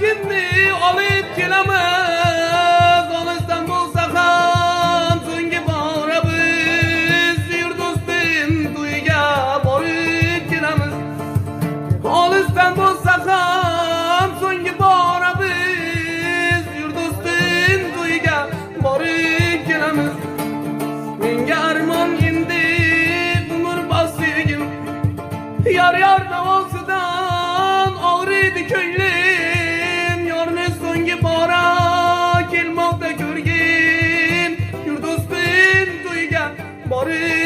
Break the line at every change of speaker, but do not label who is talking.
Şimdi alıp kelamiz Olistan bo'lsa ham so'nggi bora biz Yurdustin to'yiga borib kelamiz. Olistan bo'lsa ham so'nggi bora biz Yurdustin to'yiga borib kelamiz. Menga armon endi umr bossigim Yar navosidan og'riydi ko'nglim Yorni so'nggi bora kelmoqda ko'rgin Yurdustin to'yiga borib